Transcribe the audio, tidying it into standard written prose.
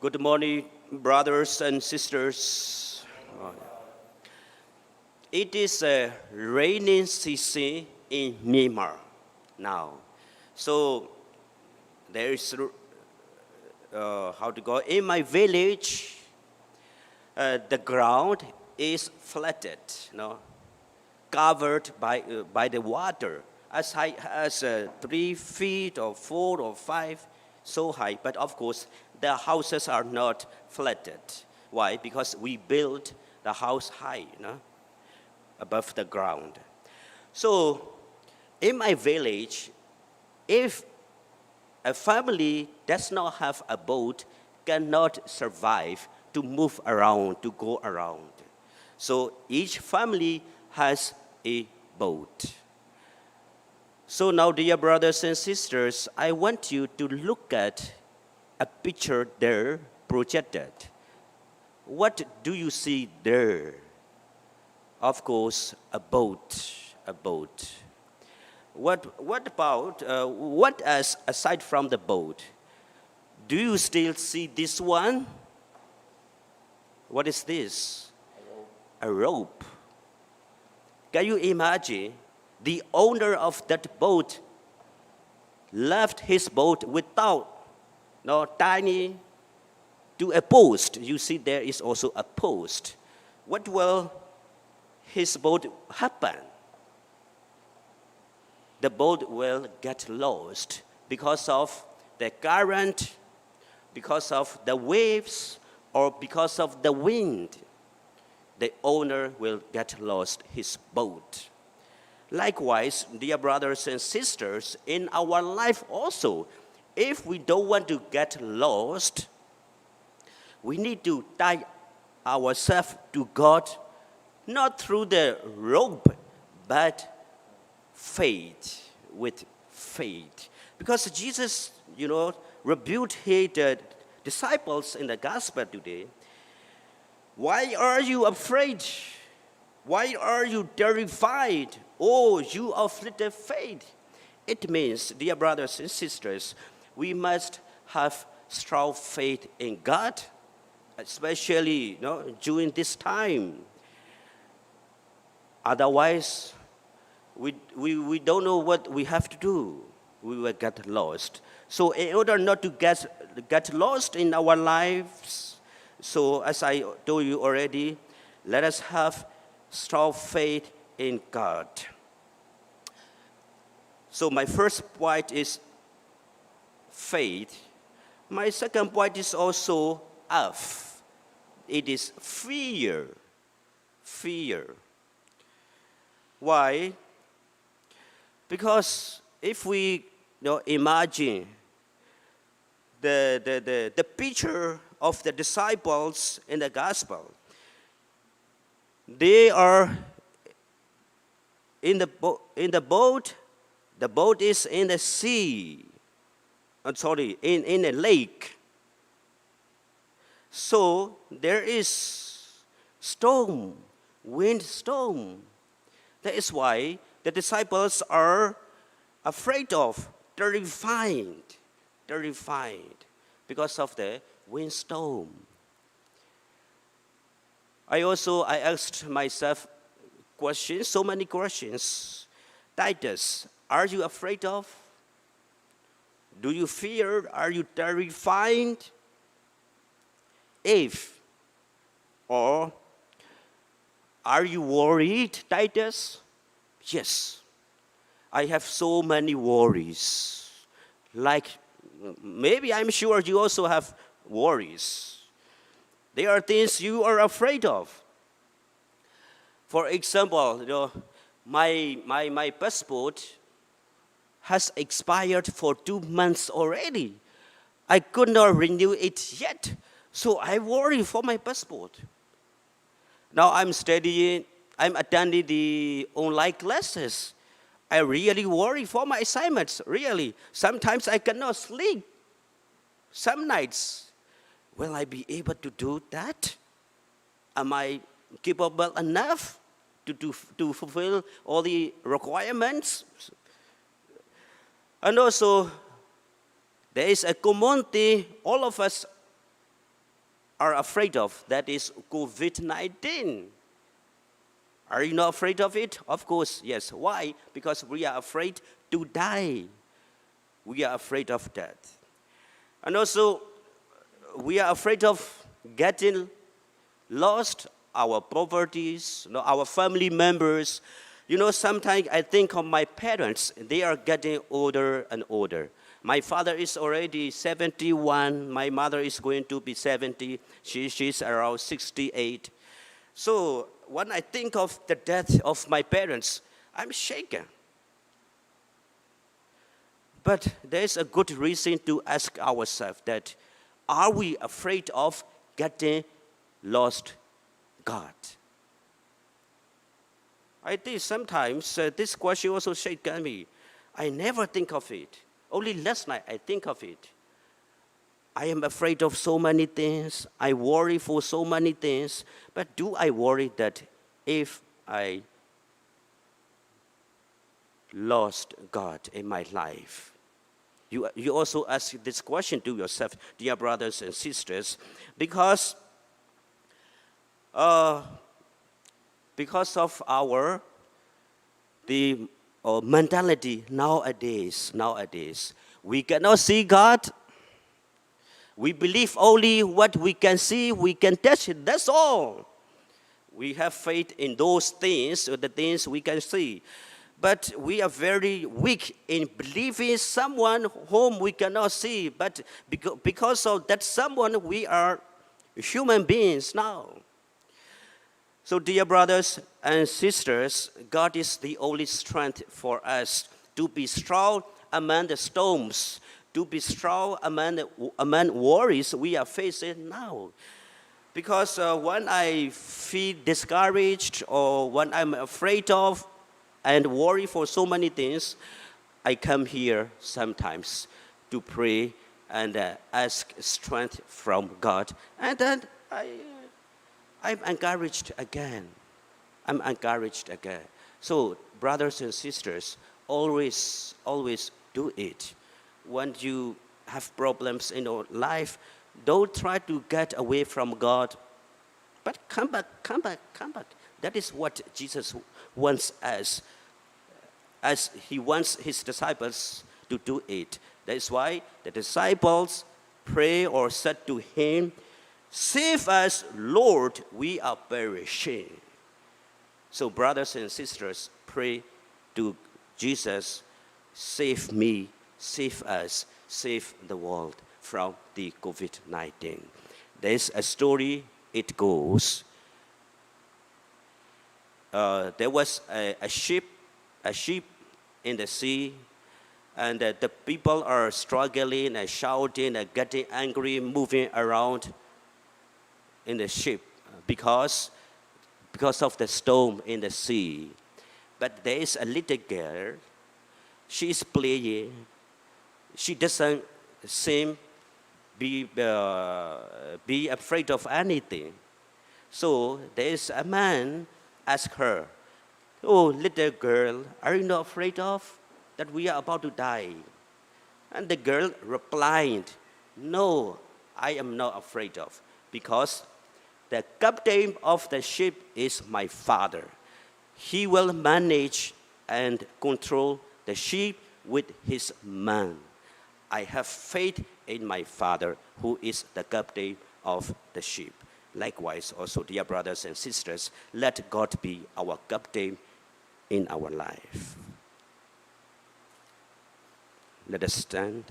Good morning, brothers and sisters. It is a rainy season in Myanmar now. So there is, in my village, the ground is flooded, covered by the water, as high as 3 feet or 4 or 5, so high. But of course, the houses are not flooded. Why? Because we built the house high, above the ground. So in my village, if a family does not have a boat, cannot survive to move around, to go around. So each family has a boat. So now, dear brothers and sisters, I want you to look at a picture there projected. What do you see there? Of course, a boat, a boat. What about, what else aside from the boat? Do you still see this one? What is this? A rope. Can you imagine? The owner of that boat left his boat without tiny to a post. You see there is also a post. What will his boat happen? The boat will get lost because of the current, because of the waves, or because of the wind. The owner will get lost his boat. Likewise, dear brothers and sisters, in our life also, if we don't want to get lost, we need to tie ourselves to God, not through the rope, but faith, with faith. Because Jesus, rebuked the disciples in the gospel today. Why are you afraid? Why are you terrified? Oh, you of little faith. It means, dear brothers and sisters, we must have strong faith in God, especially during this time. Otherwise, we don't know what we have to do. We will get lost. So in order not to get lost in our lives, so as I told you already, let us have strong faith in God. So my first point is faith. My second point is also F. It is fear. Fear. Why? Because if we imagine the picture of the disciples in the gospel, they are in the boat. The boat is in the sea. In a lake. So there is storm, windstorm. That is why the disciples are afraid of, terrified, because of the windstorm. I asked myself questions, so many questions. Titus, are you afraid of? Do you fear? Are you terrified? Or are you worried, Titus? Yes. I have so many worries. Like, maybe I'm sure you also have worries. There are things you are afraid of. For example, my passport has expired for 2 months already. I could not renew it yet, so I worry for my passport. Now I'm attending the online classes. I really worry for my assignments, really. Sometimes I cannot sleep. Some nights, will I be able to do that? Am I capable enough to fulfill all the requirements? And also, there is a community, all of us are afraid of, that is COVID-19. Are you not afraid of it? Of course, yes. Why? Because we are afraid to die. We are afraid of death. And also, we are afraid of getting lost, our properties, our family members. Sometimes I think of my parents. They are getting older and older. My father is already 71. My mother is going to be 70. She's around 68. So when I think of the death of my parents, I'm shaken. But there's a good reason to ask ourselves that, are we afraid of getting lost God? I think sometimes this question also shaken me. I never think of it. Only last night I think of it. I am afraid of so many things. I worry for so many things. But do I worry that if I lost God in my life? You also ask this question to yourself, dear brothers and sisters, because of our mentality nowadays. We cannot see God. We believe only what we can see, we can touch it, that's all. We have faith in those things, the things we can see. But we are very weak in believing someone whom we cannot see. But because of that someone, we are human beings now. So dear brothers and sisters, God is the only strength for us to be strong among the storms, to be strong among worries we are facing now. Because when I feel discouraged or when I'm afraid of and worry for so many things, I come here sometimes to pray and ask strength from God. And then I'm encouraged again. So, brothers and sisters, always do it. When you have problems in your life, don't try to get away from God, but come back. That is what Jesus wants us, as he wants his disciples to do it. That is why the disciples pray or said to him, "Save us, Lord, we are perishing." So brothers and sisters, pray to Jesus, save me, save us, save the world from the COVID-19. There's a story, it goes. There was a ship in the sea, and the people are struggling and shouting and getting angry, moving around in the ship because of the storm in the sea. But there is a little girl. She is playing. She doesn't seem be afraid of anything. So there is a man ask her, "Oh, little girl, are you not afraid of that we are about to die?" And the girl replied, "No, I am not afraid of, because the captain of the ship is my father. He will manage and control the ship with his men. I have faith in my father, who is the captain of the ship." Likewise, also, dear brothers and sisters, let God be our captain in our life. Let us stand.